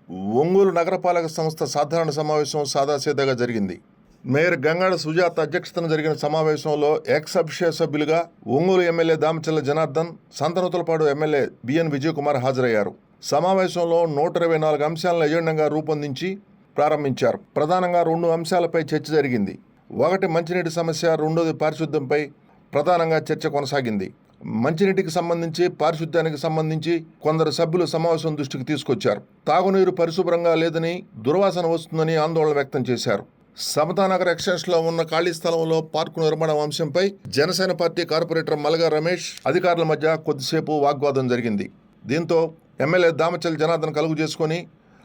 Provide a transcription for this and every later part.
ఒంగోలు నగరపాలక సంస్థ సాధారణ సమావేశం సాదాసీదాగా జరిగింది. మేయర్ గంగాడ సుజాత అధ్యక్షతన జరిగిన సమావేశంలో ఎక్స్ అఫిషియో సభ్యులుగా Ongole MLA Damachalla Janardhan, Santhanuthalapadu MLA B N Vijayakumar హాజరయ్యారు. సమావేశంలో 124 అంశాలను ఎజెండాగా రూపొందించి ప్రారంభించారు. ప్రధానంగా 2 అంశాలపై చర్చ జరిగింది. ఒకటి మంచినీటి సమస్య, రెండోది పారిశుద్ధ్యంపై ప్రధానంగా చర్చ కొనసాగింది. మంచినీటికి సంబంధించి, పారిశుద్ధ్యానికి సంబంధించి కొందరు సభ్యులు సమావేశం దృష్టికి తీసుకొచ్చారు. తాగునీరు పరిశుభ్రంగా లేదని, దుర్వాసన వస్తుందని ఆందోళన వ్యక్తం చేశారు. సమతానగర్ ఎక్స్టెన్షన్లో ఉన్న ఖాళీ స్థలంలో పార్కు నిర్మాణం అంశంపై జనసేన పార్టీ కార్పొరేటర్ మల్గా రమేష్ అధికారుల మధ్య కొద్దిసేపు వాగ్వాదం జరిగింది. దీంతో ఎమ్మెల్యే దామచల్ జనార్దన్ కలుగు చేసుకుని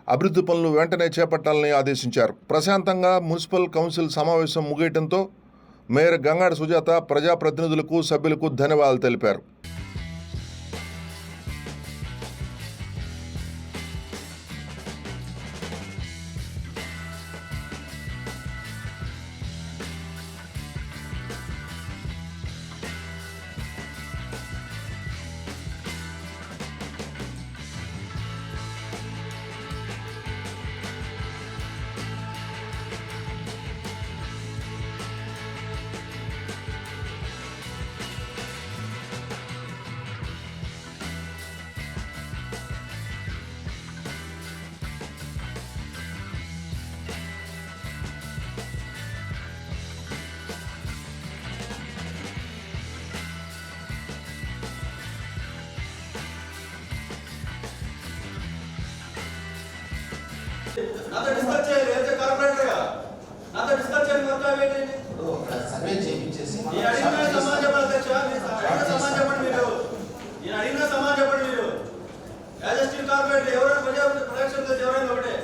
అభివృద్ధి పనులు వెంటనే చేపట్టాలని ఆదేశించారు. ప్రశాంతంగా మున్సిపల్ కౌన్సిల్ సమావేశం ముగియటంతో మేయర్ గంగాడ సుజాత ప్రజాప్రతినిధులకు, సభ్యులకు ధన్యవాదాలు తెలిపారు. నాతో డిస్కస్ చేయాలి. ఏదైతే కార్పొరేటర్గా నాతో డిస్కస్ చేయాలి. సర్వే చేయించేసి నేను అడిగిన సమాజం చెప్పండి అధ్యక్ష. నేను సమాజం చెప్పండి మీరు. నేను అడిగిన సమాజం చెప్పండి మీరు. యాజ్ స్టీల్ కార్పొరేటర్ ఎవరైనా ప్రొడక్షన్ చేసి ఎవరైనా ఒకటే.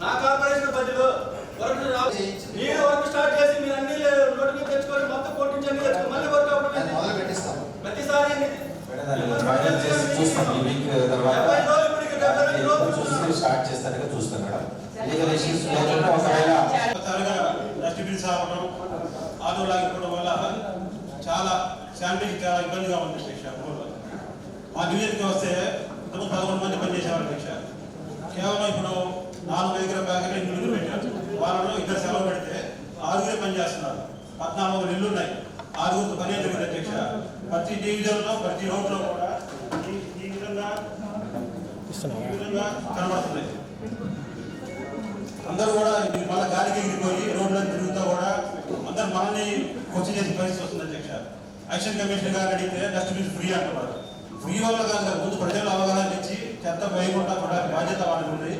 నా కార్పొరేషన్ బడ్జెట్లో వర్క్ మీరు వర్క్ స్టార్ట్ చేసి మీరు అన్ని నోటికి తెచ్చుకొని మొత్తం కోటించండి, మళ్ళీ వర్క్ అవుతుంది. మొదలు పెట్టిస్తాం. ప్రతిసారి స్టార్ట్ చేస్తారుగా చూస్తాం మేడం. లీగల్ ఇష్యూస్ లేకుండా ఒకవేళ డస్ట్బిన్స్ ఆపడం, ఆటోలు ఆగిపోవడం వల్ల చాలా శానిటైజ్ చాలా ఇబ్బందిగా ఉంది అధ్యక్ష. మా డివిజన్కి వస్తే 11 మంది పనిచేసేవారు అధ్యక్ష. కేవలం ఇప్పుడు 4 దగ్గర ప్యాకెట్లు 8 పెట్టారు. వాళ్ళలో 2 సెలవు పెడితే 6 పనిచేస్తున్నారు. 14 ఇళ్ళు ఉన్నాయి. 6 పని జరిగింది అధ్యక్ష. ప్రతి డివిజన్లో, ప్రతి రోడ్లో కూడా ఈ విధంగా కనబడుతుంది. అందరూ కూడా మళ్ళీ గాలికి ఎగిరిపోయి రోడ్లను తిరుగుతా కూడా అందరు మనల్ని క్వశ్చన్ చేసే పరిస్థితి వస్తుంది అధ్యక్ష. యాక్షన్ కమిషన్ గారు అడిగితే డస్ట్బిన్స్ ఫ్రీ అంటున్నారు. ఫ్రీ వల్ల కాదు, ముందు ప్రజలు అవగాహన ఇచ్చి చెత్త వేయకుండా కూడా బాధ్యత వాళ్ళకి ఉంది.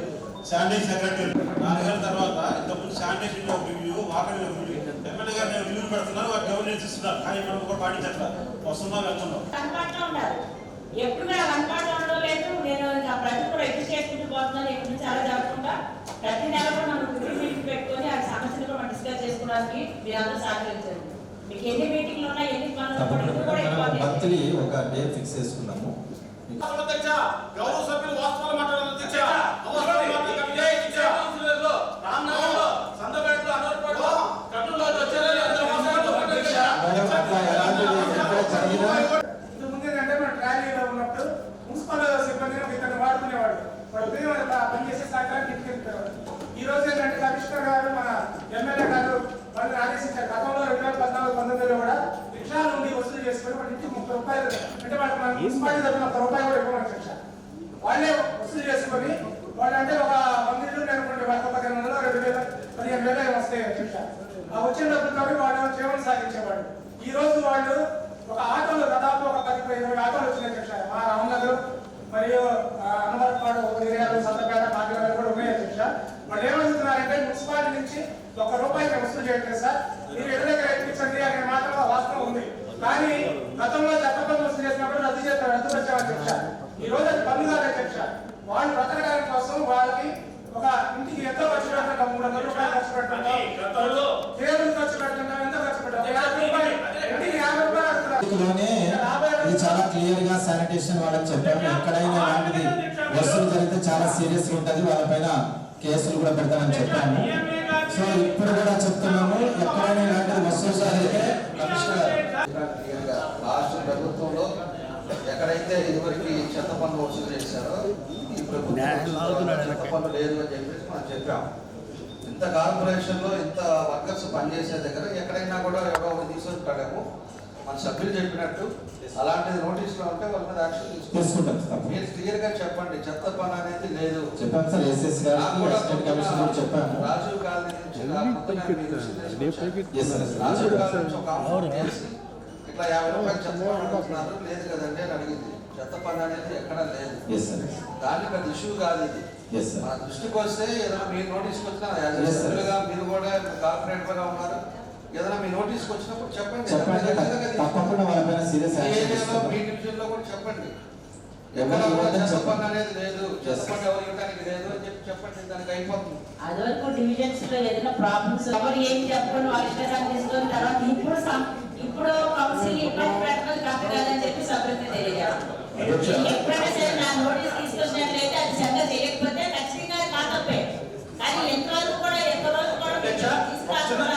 శానిటైజ్ సెక్రటరీ 4 నెలల తర్వాత ఇంతకుముందు sanitation review, water review MLA గారు రివ్యూలు పెడుతున్నారు, వాటి గవర్నెన్స్ ఇస్తున్నారు. కానీ మనం కూడా పాటించట్లా, వస్తున్నాం వెళ్తున్నాం. ఎప్పుడు కూడా అందుబాటులో ఉండడం లేదు. నేను ప్రతి కూడా ఎదురు చేసుకుంటూ పోతున్నాను. ఎప్పటి నుంచి అలా జరగకుండా ప్రతి నెల కూడా మనం మీటింగ్ పెట్టుకొని ఆ సమస్యలు కూడా మనం డిస్కస్ చేసుకోవడానికి మీరు అందరూ సహకరించారు. మీకు ఎన్ని మీటింగ్లు ఉన్నాయి, ఎన్ని మంత్లీ ఒక డే ఫిక్స్ చేసుకున్నాము. గౌరవ సభ్యులు వాస్తవాలు మాట్లాడాలి అధ్యక్ష. ఈ రోజు ఏంటంటే కమిషనర్ గారు, మన ఎమ్మెల్యే గారు వాళ్ళు ఆదేశించారు. గతంలో 2014-19లో కూడా రిక్షా నుండి వసూలు చేసుకుని వాళ్ళ నుంచి 30 రూపాయలు, అంటే వాళ్ళకి మన మున్సిపాలిటీ తరఫున 1 రూపాయి కూడా ఇవ్వమని శిక్ష వాళ్ళే వసూలు చేసుకొని వాళ్ళు అంటే ఒక 100 ఇళ్ళు అనుకోండి, వాళ్ళకి 15,000, 15,000 వస్తాయి శిక్ష. ఆ వచ్చిన డబ్బులతో వాళ్ళు జీవనం సాగించేవాళ్ళు. ఈ రోజు వాళ్ళు ఒక ఆటోలు దాదాపు ఒక 10-20 ఆటోలు వచ్చినాయి శిక్ష. మా రామనగర్ మరియు అనవరపాడు ఏరియాలో, సంతపేట, కాకినాడ కూడా ఉన్నాయి అధ్యక్ష. వాళ్ళు ఏమవుతున్నారంటే మున్సిపాలిటీ నుంచి 1 రూపాయి వసూలు చేయట్లేదు సార్, మీరు ఎదురు దగ్గర ఇప్పించండి అనే మాత్రం వాస్తవం ఉంది. కానీ గతంలో చెత్త పన్ను వసూలు చేసినప్పుడు రద్దుపరిచారు అధ్యక్ష. ఈ రోజు అది పన్ను కాదు అధ్యక్ష. వాళ్ళు బ్రతకడానికి కోసం వాళ్ళకి ఒక ఇంటికి ఎంతో ఖర్చు పెడుతున్నాం, 300 రూపాయలు ఖర్చు పెడుతున్నాం, టేబుల్ ఖర్చు పెడుతున్నాం, ఎంత ఖర్చు పెడతాం, 50 రూపాయలు ఇంటికి 50 రూపాయలు ఇది చాలా క్లియర్ గా శానిటేషన్ వాళ్ళకి చెప్పాము. ఎక్కడైనా ఇలాంటిది వసూలు జరిగితే చాలా సీరియస్ గా ఉంటుంది, వాళ్ళపైన కేసులు కూడా పెడతామని చెప్పాము. సో ఇప్పుడు కూడా చెప్తున్నాము, ఎక్కడైనా ఇలాంటిది వసూలు జరిగితే రాష్ట్ర ప్రభుత్వంలో ఎక్కడైతే ఇదివరకు చెత్త పన్ను వసూలు చేశారో ఈ ప్రభుత్వం చెత్త పన్ను లేదు అని చెప్పేసి మనం చెప్పాం. ఇంత కార్పొరేషన్లో ఇంత వర్కర్స్ పనిచేసే దగ్గర ఎక్కడైనా కూడా ఎవరో ఒకరు తీసుకుంటాడేమో. మన సభ్యులు చెప్పినట్టు అలాంటిది నోటీసులో ఉంటే వాళ్ళ మీద యాక్షన్ తీసుకుంటాం సార్. మీరు క్లియర్గా చెప్పండి, చెత్త పన్ను అనేది లేదు. చెప్పాను సార్, ఎస్ఎస్ గారికి అసిస్టెంట్ కమిషనర్ చెప్పాను. రాజీవ్ కాలనీ నుంచి Yes, sir. రాజీవ్ కాలనీ నుంచి ఒక ఆఫర్ చేసి ఇట్లా 50 రూపాయలు చెత్త పన్ను అడుగుతున్నారు, లేదు కదండి అని అడిగింది. చెత్త పన్ను అనేది ఎక్కడా లేదు. Yes, sir. దాన్ని పెద్ద ఇష్యూ కాదు ఇది. Yes, sir. మన దృష్టికి వస్తే ఏదైనా మీరు నోటీస్కి వచ్చినా Yes, sir. మీరు కూడా కార్పొరేటర్గా ఉన్నారు, ఏదైనా మీ నోటీస్కి వచ్చినప్పుడు చెప్పండి. చెప్పండి, తప్పకుండా వాళ్ళపైన సీరియస్ ఈ యాక్షన్ ఏరియాలో తీసుకుంటాం. మీ డివిజన్లో కూడా చెప్పండి. ఎక్కడ కూడా చెత్త పన్ను అనేది లేదు, చెత్త పన్ను ఎవరు ఇవ్వడానికి లేదు అని చెప్పండి. దానికి అయిపోతుంది. అది వరకు డివిజన్స్ లో ఏదైనా ప్రాబ్లమ్స్ ఎవరు ఏం చెప్పని వాళ్ళ ఇష్టాన్ని తీసుకొని తర్వాత ఇప్పుడు కౌన్సిల్ ఇబ్బంది పెట్టడం కరెక్ట్ కాదని చెప్పి సభ్యులకు తెలియజేయాలి. ఎప్పుడైనా సరే నా నోటీస్ తీసుకొచ్చినట్లయితే అది శ్రద్ధ చేయకపోతే ఖచ్చితంగా అది మా తప్పే. కానీ ఎంత రోజు కూడా మీరు తీసుకురాకుండా